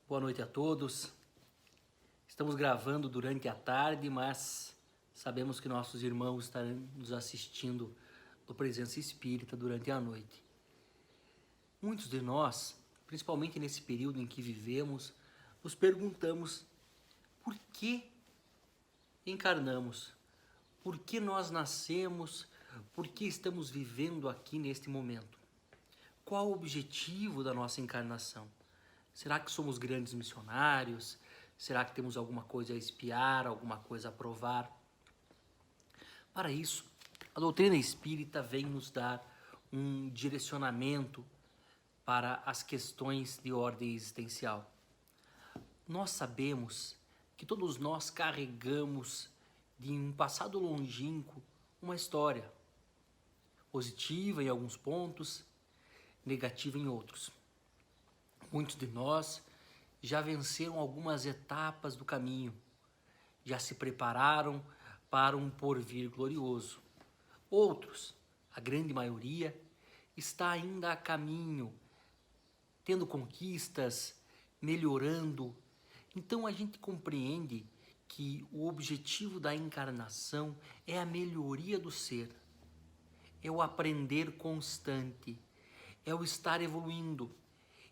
Boa noite a todos. Estamos gravando durante a tarde, mas sabemos que nossos irmãos estarão nos assistindo do Presença Espírita durante a noite. Muitos de nós, principalmente nesse período em que vivemos, nos perguntamos por que encarnamos, por que nós nascemos, por que estamos vivendo aqui neste momento. Qual o objetivo da nossa encarnação? Será que somos grandes missionários? Será que temos alguma coisa a espiar, alguma coisa a provar? Para isso, a doutrina espírita vem nos dar um direcionamento para as questões de ordem existencial. Nós sabemos que todos nós carregamos de um passado longínquo uma história, positiva em alguns pontos, negativa em outros. Muitos de nós já venceram algumas etapas do caminho, já se prepararam para um porvir glorioso. Outros, a grande maioria, está ainda a caminho, tendo conquistas, melhorando. Então a gente compreende que o objetivo da encarnação é a melhoria do ser, é o aprender constante, é o estar evoluindo,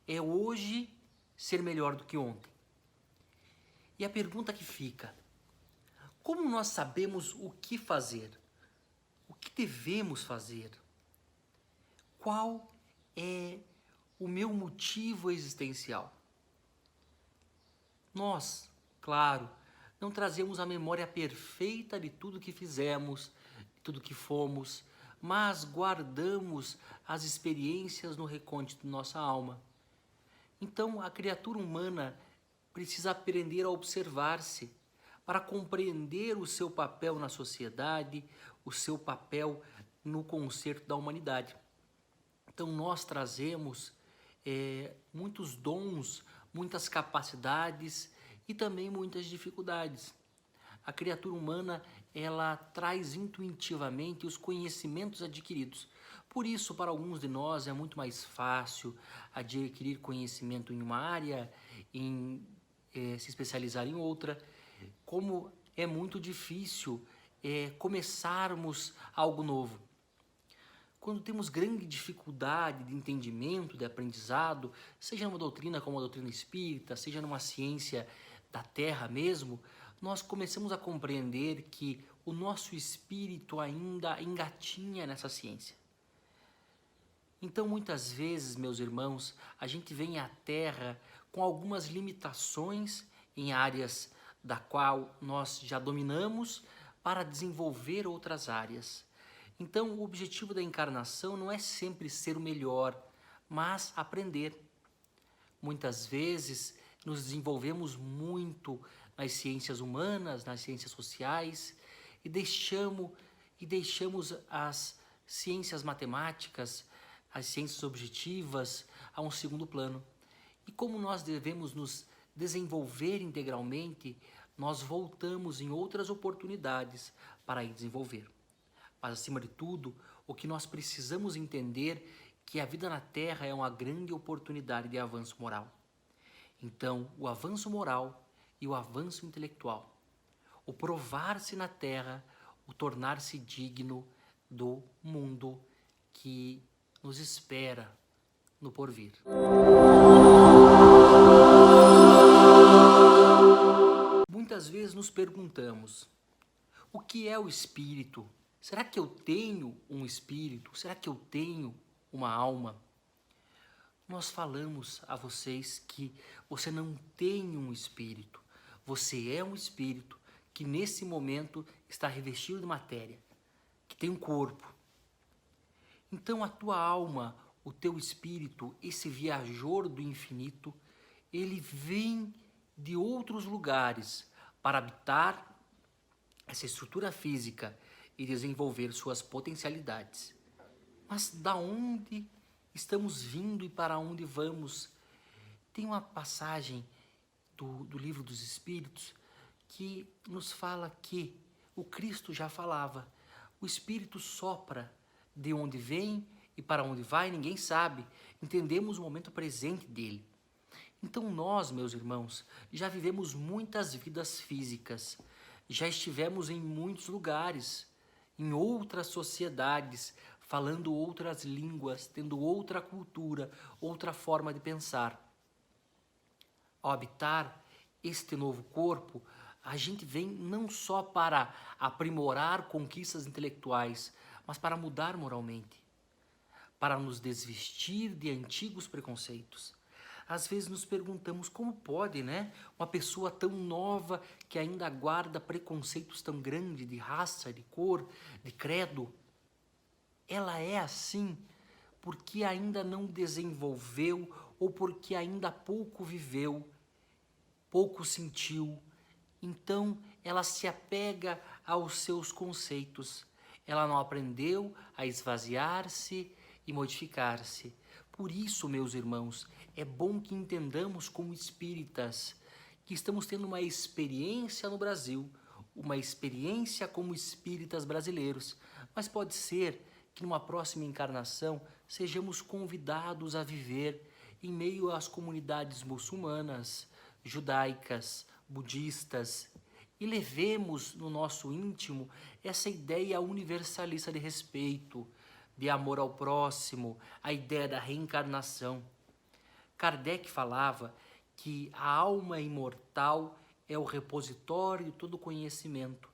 é hoje ser melhor do que ontem. E a pergunta que fica: como nós sabemos o que fazer? O que devemos fazer? Qual é o meu motivo existencial? Nós, claro, não trazemos a memória perfeita de tudo que fizemos, de tudo que fomos, mas guardamos as experiências no recôndito de nossa alma. Então, a criatura humana precisa aprender a observar-se para compreender o seu papel na sociedade, o seu papel no concerto da humanidade. Então, nós trazemos muitos dons, muitas capacidades e também muitas dificuldades. A criatura humana, ela traz intuitivamente os conhecimentos adquiridos. Por isso, para alguns de nós é muito mais fácil adquirir conhecimento em uma área, se especializar em outra, como é muito difícil começarmos algo novo. Quando temos grande dificuldade de entendimento, de aprendizado, seja numa doutrina como a doutrina espírita, seja numa ciência da Terra mesmo, nós começamos a compreender que o nosso espírito ainda engatinha nessa ciência. Então, muitas vezes, meus irmãos, a gente vem à Terra com algumas limitações em áreas da qual nós já dominamos para desenvolver outras áreas. Então, o objetivo da encarnação não é sempre ser o melhor, mas aprender. Muitas vezes, nos desenvolvemos muito nas ciências humanas, nas ciências sociais, e deixamos as ciências matemáticas, as ciências objetivas a um segundo plano. E como nós devemos nos desenvolver integralmente, nós voltamos em outras oportunidades para desenvolver. Mas, acima de tudo, o que nós precisamos entender é que a vida na Terra é uma grande oportunidade de avanço moral. Então, o avanço moral e o avanço intelectual, o provar-se na Terra, o tornar-se digno do mundo que nos espera no porvir. Muitas vezes nos perguntamos: o que é o espírito? Será que eu tenho um espírito? Será que eu tenho uma alma? Nós falamos a vocês que você não tem um espírito. Você é um espírito que nesse momento está revestido de matéria, que tem um corpo. Então a tua alma, o teu espírito, esse viajor do infinito, ele vem de outros lugares para habitar essa estrutura física e desenvolver suas potencialidades. Mas da onde estamos vindo e para onde vamos? Tem uma passagem do Livro dos Espíritos que nos fala que o Cristo já falava: o Espírito sopra, de onde vem e para onde vai ninguém sabe, entendemos o momento presente dele. Então nós, meus irmãos, já vivemos muitas vidas físicas, já estivemos em muitos lugares, em outras sociedades, falando outras línguas, tendo outra cultura, outra forma de pensar. Ao habitar este novo corpo, a gente vem não só para aprimorar conquistas intelectuais, mas para mudar moralmente, para nos desvestir de antigos preconceitos. Às vezes nos perguntamos como pode, né? Uma pessoa tão nova que ainda guarda preconceitos tão grandes de raça, de cor, de credo. Ela é assim porque ainda não desenvolveu ou porque ainda pouco viveu, pouco sentiu. Então ela se apega aos seus conceitos. Ela não aprendeu a esvaziar-se e modificar-se. Por isso, meus irmãos, é bom que entendamos como espíritas que estamos tendo uma experiência no Brasil, uma experiência como espíritas brasileiros, mas pode ser que numa próxima encarnação sejamos convidados a viver em meio às comunidades muçulmanas, judaicas, budistas, e levemos no nosso íntimo essa ideia universalista de respeito, de amor ao próximo, a ideia da reencarnação. Kardec falava que a alma imortal é o repositório de todo conhecimento.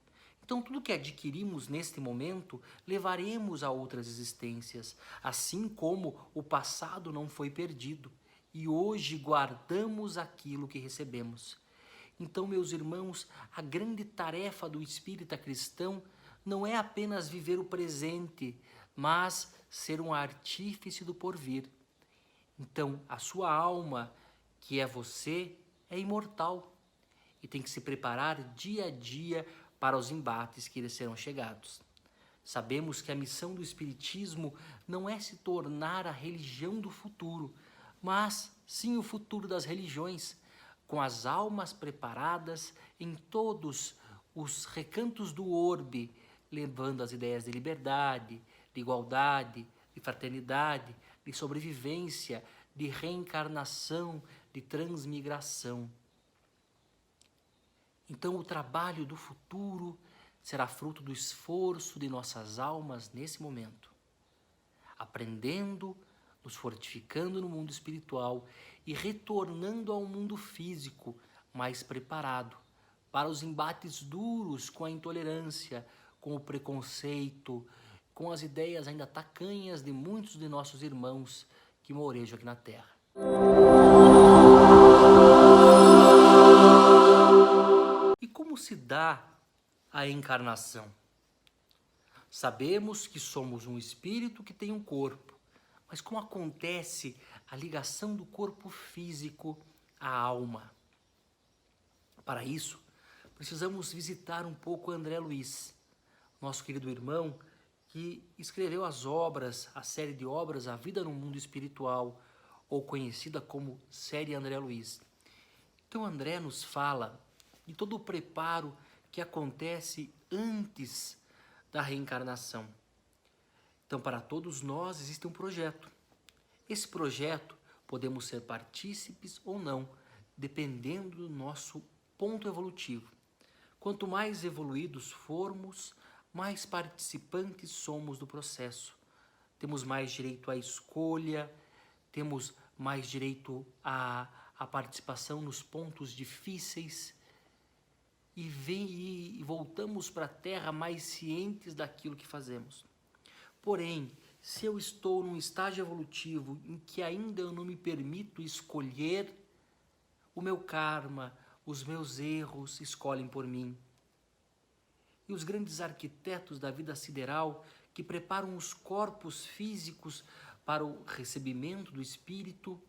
Então, tudo que adquirimos neste momento, levaremos a outras existências, assim como o passado não foi perdido, e hoje guardamos aquilo que recebemos. Então, meus irmãos, a grande tarefa do espírita cristão não é apenas viver o presente, mas ser um artífice do porvir. Então, a sua alma, que é você, é imortal e tem que se preparar dia a dia para os embates que lhe serão chegados. Sabemos que a missão do Espiritismo não é se tornar a religião do futuro, mas sim o futuro das religiões, com as almas preparadas em todos os recantos do orbe, levando as ideias de liberdade, de igualdade, de fraternidade, de sobrevivência, de reencarnação, de transmigração. Então o trabalho do futuro será fruto do esforço de nossas almas nesse momento, aprendendo, nos fortificando no mundo espiritual e retornando ao mundo físico mais preparado para os embates duros com a intolerância, com o preconceito, com as ideias ainda tacanhas de muitos de nossos irmãos que morejam aqui na Terra. E como se dá a encarnação? Sabemos que somos um espírito que tem um corpo, mas como acontece a ligação do corpo físico à alma? Para isso, precisamos visitar um pouco André Luiz, nosso querido irmão, que escreveu as obras, a série de obras A Vida no Mundo Espiritual, ou conhecida como Série André Luiz. Então André nos fala de todo o preparo que acontece antes da reencarnação. Então, para todos nós existe um projeto. Esse projeto podemos ser partícipes ou não, dependendo do nosso ponto evolutivo. Quanto mais evoluídos formos, mais participantes somos do processo. Temos mais direito à escolha, temos mais direito à participação nos pontos difíceis e voltamos para a Terra mais cientes daquilo que fazemos. Porém, se eu estou num estágio evolutivo em que ainda eu não me permito escolher, o meu karma, os meus erros escolhem por mim. E os grandes arquitetos da vida sideral que preparam os corpos físicos para o recebimento do espírito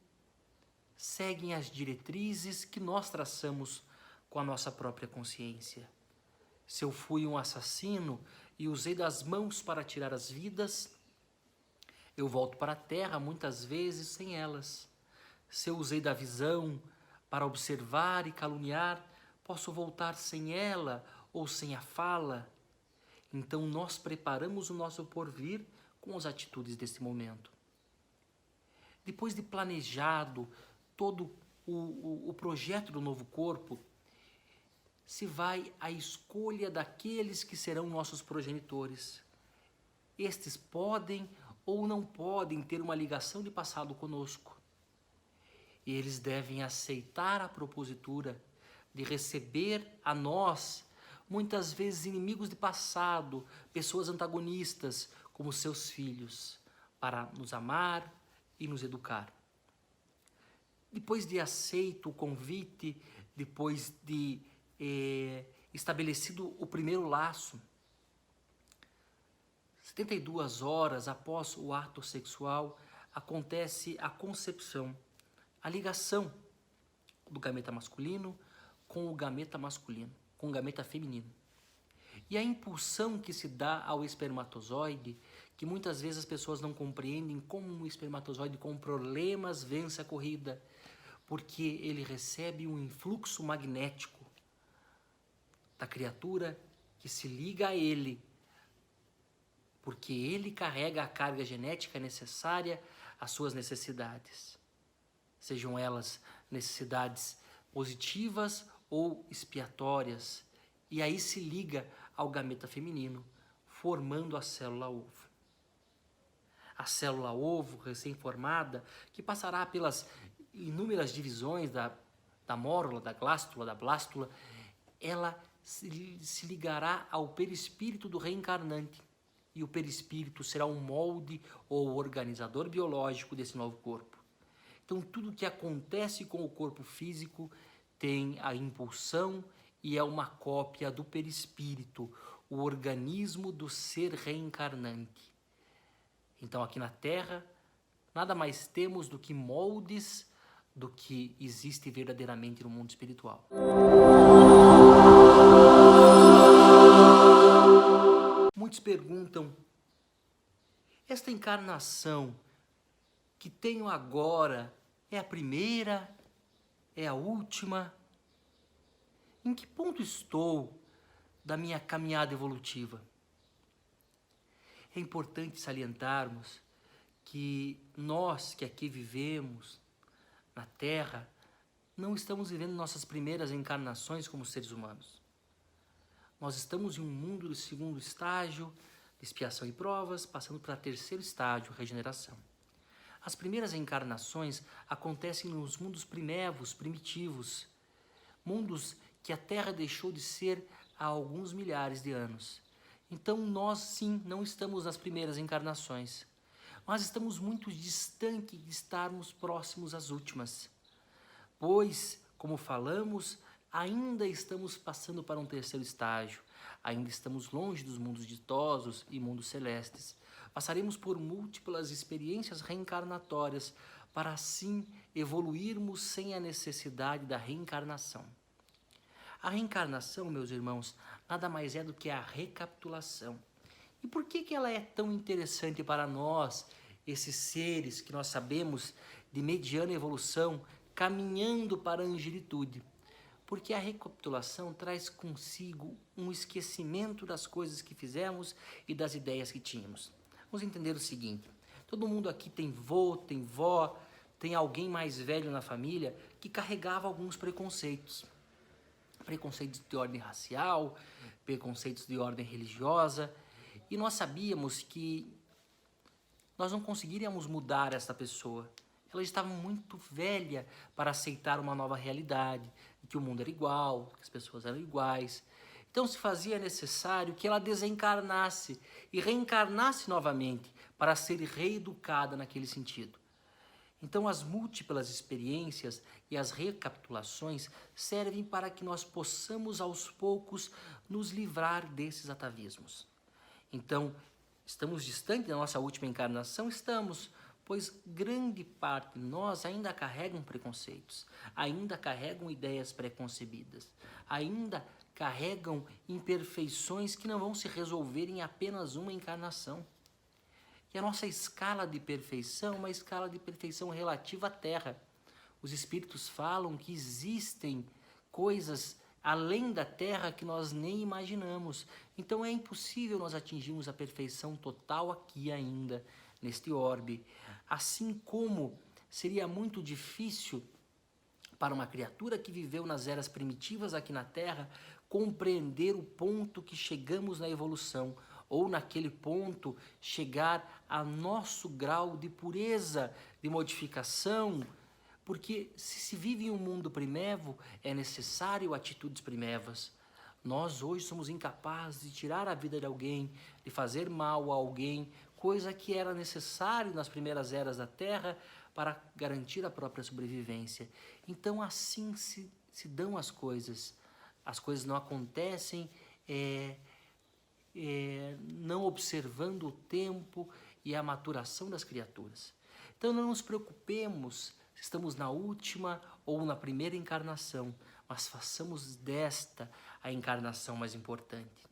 seguem as diretrizes que nós traçamos com a nossa própria consciência. Se eu fui um assassino e usei das mãos para tirar as vidas, eu volto para a Terra muitas vezes sem elas. Se eu usei da visão para observar e caluniar, posso voltar sem ela ou sem a fala. Então nós preparamos o nosso porvir com as atitudes desse momento. Depois de planejado todo o projeto do novo corpo, se vai à escolha daqueles que serão nossos progenitores. Estes podem ou não podem ter uma ligação de passado conosco. E eles devem aceitar a propositura de receber a nós, muitas vezes inimigos de passado, pessoas antagonistas, como seus filhos, para nos amar e nos educar. Depois de aceito o convite, depois de estabelecido o primeiro laço, 72 horas após o ato sexual, acontece a concepção, a ligação do gameta masculino com o gameta masculino, com o gameta feminino. E a impulsão que se dá ao espermatozoide, que muitas vezes as pessoas não compreendem como um espermatozoide com problemas vence a corrida, porque ele recebe um influxo magnético da criatura que se liga a ele, porque ele carrega a carga genética necessária às suas necessidades, sejam elas necessidades positivas ou expiatórias, e aí se liga ao gameta feminino, formando a célula ovo. A célula ovo recém-formada, que passará pelas inúmeras divisões da mórula, da glástula, da blástula, ela se ligará ao perispírito do reencarnante, e o perispírito será um molde ou organizador biológico desse novo corpo. Então, tudo que acontece com o corpo físico tem a impulsão e é uma cópia do perispírito, o organismo do ser reencarnante. Então, aqui na Terra, nada mais temos do que moldes do que existe verdadeiramente no mundo espiritual. Muitos perguntam, esta encarnação que tenho agora é a primeira? É a última? Em que ponto estou da minha caminhada evolutiva? É importante salientarmos que nós que aqui vivemos na Terra não estamos vivendo nossas primeiras encarnações como seres humanos. Nós estamos em um mundo do segundo estágio, de expiação e provas, passando para o terceiro estágio, regeneração. As primeiras encarnações acontecem nos mundos primevos, primitivos, mundos que a Terra deixou de ser há alguns milhares de anos. Então nós sim não estamos nas primeiras encarnações, mas estamos muito distante de estarmos próximos às últimas, pois, como falamos, ainda estamos passando para um terceiro estágio, ainda estamos longe dos mundos ditosos e mundos celestes. Passaremos por múltiplas experiências reencarnatórias para assim evoluirmos sem a necessidade da reencarnação. A reencarnação, meus irmãos, nada mais é do que a recapitulação. E por que ela é tão interessante para nós, esses seres que nós sabemos de mediana evolução, caminhando para a angelitude? Porque a recapitulação traz consigo um esquecimento das coisas que fizemos e das ideias que tínhamos. Vamos entender o seguinte, todo mundo aqui tem vô, tem vó, tem alguém mais velho na família que carregava alguns preconceitos. Preconceitos de ordem racial, preconceitos de ordem religiosa, e nós sabíamos que nós não conseguiríamos mudar essa pessoa. Ela estava muito velha para aceitar uma nova realidade, que o mundo era igual, que as pessoas eram iguais. Então se fazia necessário que ela desencarnasse e reencarnasse novamente para ser reeducada naquele sentido. Então as múltiplas experiências e as recapitulações servem para que nós possamos aos poucos nos livrar desses atavismos. Então, estamos distantes da nossa última encarnação? Estamos, pois grande parte de nós ainda carregam preconceitos, ainda carregam ideias preconcebidas, ainda carregam imperfeições que não vão se resolver em apenas uma encarnação. E a nossa escala de perfeição é uma escala de perfeição relativa à Terra. Os espíritos falam que existem coisas além da Terra que nós nem imaginamos. Então é impossível nós atingirmos a perfeição total aqui ainda, neste orbe. Assim como seria muito difícil para uma criatura que viveu nas eras primitivas aqui na Terra, compreender o ponto que chegamos na evolução, ou naquele ponto chegar a nosso grau de pureza, de modificação, porque se vive em um mundo primevo, é necessário atitudes primevas. Nós hoje somos incapazes de tirar a vida de alguém, de fazer mal a alguém, coisa que era necessário nas primeiras eras da Terra para garantir a própria sobrevivência. Então assim se dão as coisas não acontecem não observando o tempo e a maturação das criaturas. Então não nos preocupemos se estamos na última ou na primeira encarnação, mas façamos desta a encarnação mais importante.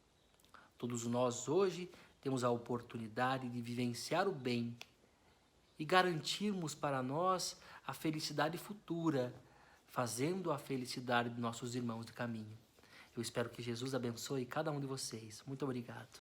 Todos nós hoje temos a oportunidade de vivenciar o bem e garantirmos para nós a felicidade futura, fazendo a felicidade de nossos irmãos de caminho. Eu espero que Jesus abençoe cada um de vocês. Muito obrigado.